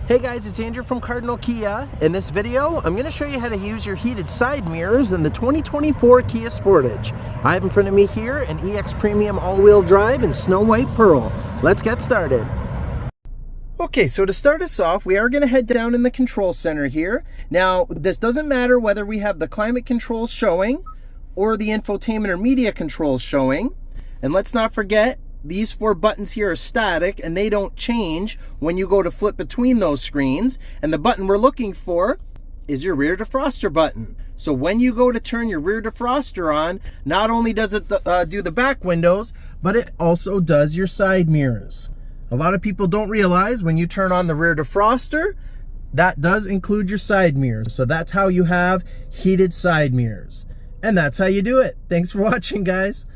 Hey guys, it's Andrew from Cardinal Kia. In this video, I'm going to show you how to use your heated side mirrors in the 2024 Kia Sportage. I have in front of me here an EX Premium all-wheel drive in Snow White Pearl. Let's get started. Okay, so to start us off, we are going to head down in the control center here. Now, this doesn't matter whether we have the climate controls showing or the infotainment or media controls showing. And let's not forget, these four buttons here are static and they don't change when you go to flip between those screens. And the button we're looking for is your rear defroster button. So when you go to turn your rear defroster on, not only does it do the back windows, but it also does your side mirrors. A lot of people don't realize when you turn on the rear defroster, that does include your side mirrors. So that's how you have heated side mirrors. And that's how you do it. Thanks for watching, guys.